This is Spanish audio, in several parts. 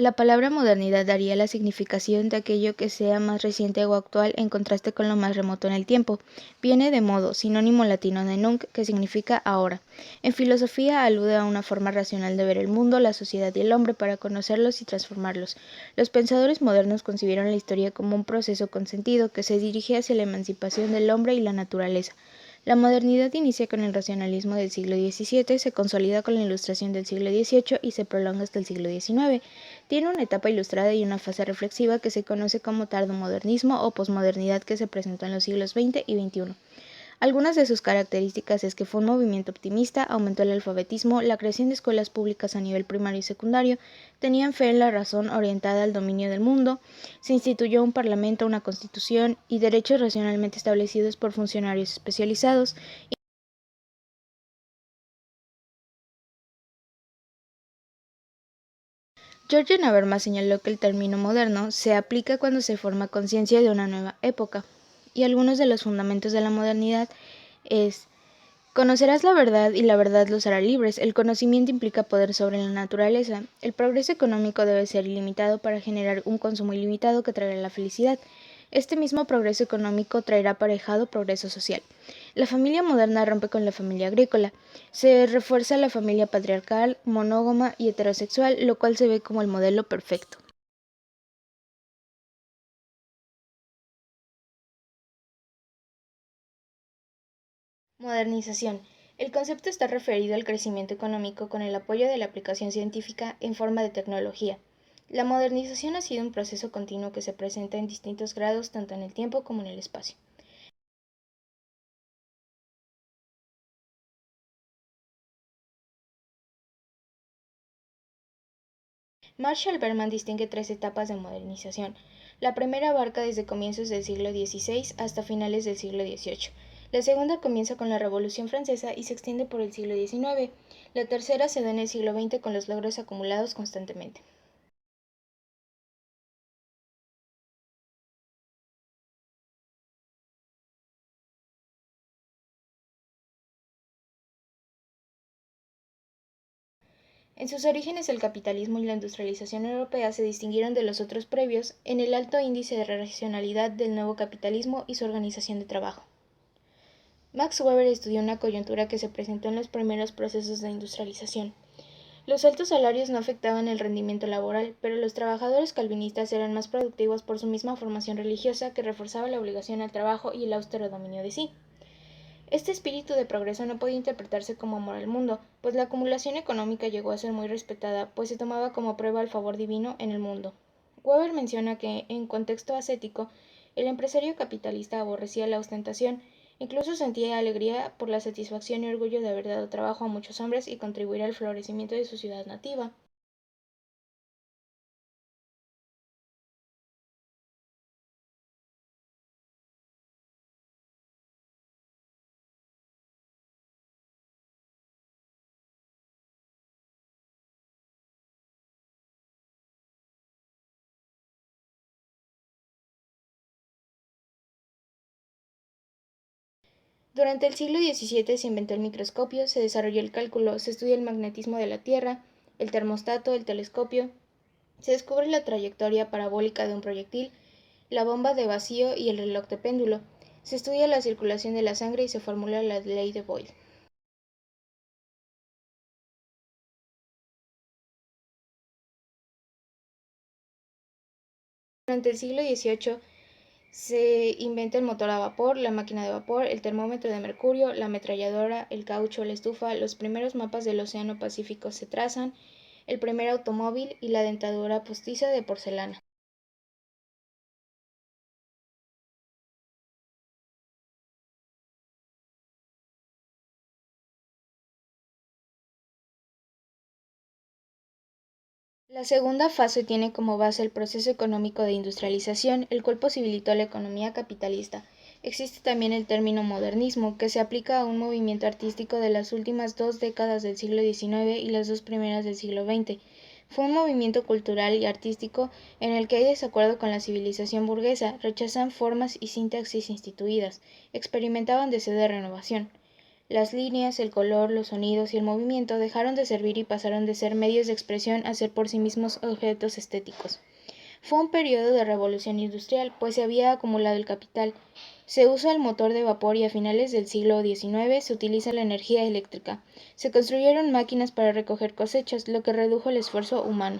La palabra modernidad daría la significación de aquello que sea más reciente o actual en contraste con lo más remoto en el tiempo. Viene de modo, sinónimo latino de nunc, que significa ahora. En filosofía alude a una forma racional de ver el mundo, la sociedad y el hombre para conocerlos y transformarlos. Los pensadores modernos concibieron la historia como un proceso con sentido que se dirige hacia la emancipación del hombre y la naturaleza. La modernidad inicia con el racionalismo del siglo XVII, se consolida con la Ilustración del siglo XVIII y se prolonga hasta el siglo XIX. Tiene una etapa ilustrada y una fase reflexiva que se conoce como tardomodernismo o posmodernidad que se presentó en los siglos XX y XXI. Algunas de sus características es que fue un movimiento optimista, aumentó el alfabetismo, la creación de escuelas públicas a nivel primario y secundario, tenían fe en la razón orientada al dominio del mundo, se instituyó un parlamento, una constitución y derechos racionalmente establecidos por funcionarios especializados. George Habermas señaló que el término moderno se aplica cuando se forma conciencia de una nueva época, y algunos de los fundamentos de la modernidad es: conocerás la verdad y la verdad los hará libres. El conocimiento implica poder sobre la naturaleza. El progreso económico debe ser ilimitado para generar un consumo ilimitado que traerá la felicidad. Este mismo progreso económico traerá aparejado progreso social. La familia moderna rompe con la familia agrícola. Se refuerza la familia patriarcal, monógama y heterosexual, lo cual se ve como el modelo perfecto. Modernización. El concepto está referido al crecimiento económico con el apoyo de la aplicación científica en forma de tecnología. La modernización ha sido un proceso continuo que se presenta en distintos grados tanto en el tiempo como en el espacio. Marshall Berman distingue tres etapas de modernización. La primera abarca desde comienzos del siglo XVI hasta finales del siglo XVIII. La segunda comienza con la Revolución Francesa y se extiende por el siglo XIX. La tercera se da en el siglo XX con los logros acumulados constantemente. En sus orígenes, el capitalismo y la industrialización europea se distinguieron de los otros previos en el alto índice de racionalidad del nuevo capitalismo y su organización de trabajo. Max Weber estudió una coyuntura que se presentó en los primeros procesos de industrialización. Los altos salarios no afectaban el rendimiento laboral, pero los trabajadores calvinistas eran más productivos por su misma formación religiosa que reforzaba la obligación al trabajo y el austero dominio de sí. Este espíritu de progreso no podía interpretarse como amor al mundo, pues la acumulación económica llegó a ser muy respetada, pues se tomaba como prueba el favor divino en el mundo. Weber menciona que, en contexto ascético, el empresario capitalista aborrecía la ostentación, incluso sentía alegría por la satisfacción y orgullo de haber dado trabajo a muchos hombres y contribuir al florecimiento de su ciudad nativa. Durante el siglo XVII se inventó el microscopio, se desarrolló el cálculo, se estudia el magnetismo de la Tierra, el termostato, el telescopio, se descubre la trayectoria parabólica de un proyectil, la bomba de vacío y el reloj de péndulo. Se estudia la circulación de la sangre y se formula la ley de Boyle. Durante el siglo XVIII se inventa el motor a vapor, la máquina de vapor, el termómetro de mercurio, la ametralladora, el caucho, la estufa, los primeros mapas del Océano Pacífico se trazan, el primer automóvil y la dentadura postiza de porcelana. La segunda fase tiene como base el proceso económico de industrialización, el cual posibilitó la economía capitalista. Existe también el término modernismo, que se aplica a un movimiento artístico de las últimas dos décadas del siglo XIX y las dos primeras del siglo XX. Fue un movimiento cultural y artístico en el que hay desacuerdo con la civilización burguesa, rechazan formas y sintaxis instituidas, experimentaban deseo de renovación. Las líneas, el color, los sonidos y el movimiento dejaron de servir y pasaron de ser medios de expresión a ser por sí mismos objetos estéticos. Fue un periodo de revolución industrial, pues se había acumulado el capital. Se usa el motor de vapor y a finales del siglo XIX se utiliza la energía eléctrica. Se construyeron máquinas para recoger cosechas, lo que redujo el esfuerzo humano.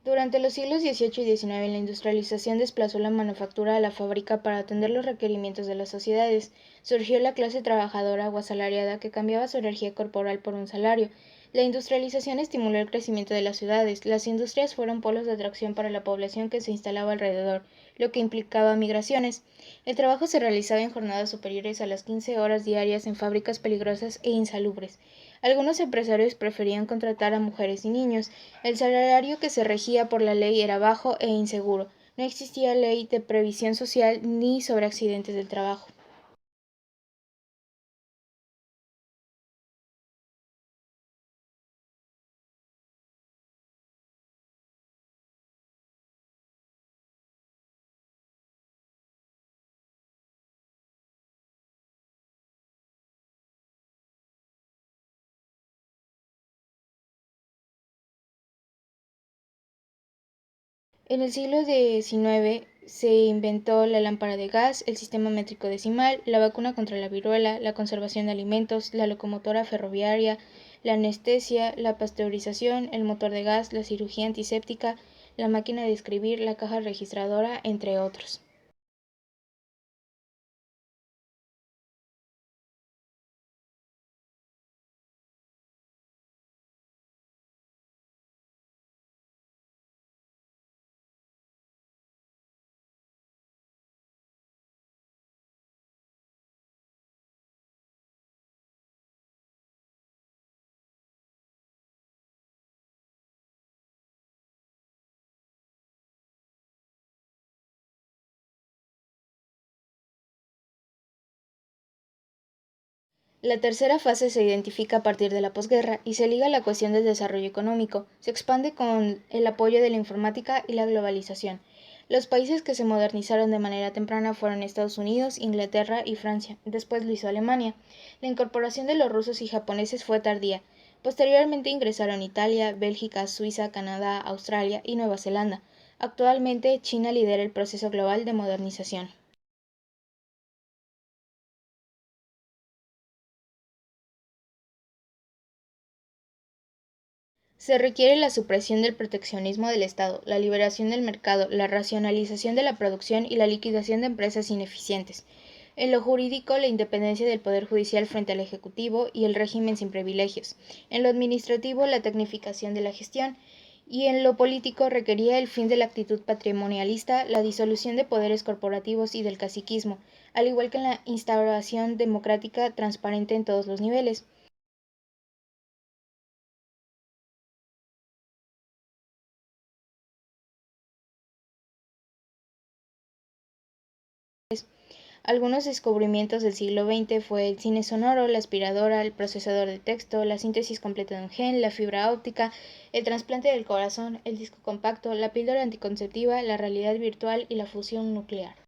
Durante los siglos XVIII y XIX, la industrialización desplazó la manufactura a la fábrica para atender los requerimientos de las sociedades. Surgió la clase trabajadora o asalariada que cambiaba su energía corporal por un salario. La industrialización estimuló el crecimiento de las ciudades. Las industrias fueron polos de atracción para la población que se instalaba alrededor, lo que implicaba migraciones. El trabajo se realizaba en jornadas superiores a las 15 horas diarias en fábricas peligrosas e insalubres. Algunos empresarios preferían contratar a mujeres y niños. El salario que se regía por la ley era bajo e inseguro. No existía ley de previsión social ni sobre accidentes del trabajo. En el siglo XIX se inventó la lámpara de gas, el sistema métrico decimal, la vacuna contra la viruela, la conservación de alimentos, la locomotora ferroviaria, la anestesia, la pasteurización, el motor de gas, la cirugía antiséptica, la máquina de escribir, la caja registradora, entre otros. La tercera fase se identifica a partir de la posguerra y se liga a la cuestión del desarrollo económico. Se expande con el apoyo de la informática y la globalización. Los países que se modernizaron de manera temprana fueron Estados Unidos, Inglaterra y Francia. Después lo hizo Alemania. La incorporación de los rusos y japoneses fue tardía. Posteriormente ingresaron Italia, Bélgica, Suiza, Canadá, Australia y Nueva Zelanda. Actualmente China lidera el proceso global de modernización. Se requiere la supresión del proteccionismo del Estado, la liberación del mercado, la racionalización de la producción y la liquidación de empresas ineficientes. En lo jurídico, la independencia del Poder Judicial frente al Ejecutivo y el régimen sin privilegios. En lo administrativo, la tecnificación de la gestión. Y en lo político, requería el fin de la actitud patrimonialista, la disolución de poderes corporativos y del caciquismo, al igual que en la instauración democrática transparente en todos los niveles. Algunos descubrimientos del siglo XX fue el cine sonoro, la aspiradora, el procesador de texto, la síntesis completa de un gen, la fibra óptica, el trasplante del corazón, el disco compacto, la píldora anticonceptiva, la realidad virtual y la fusión nuclear.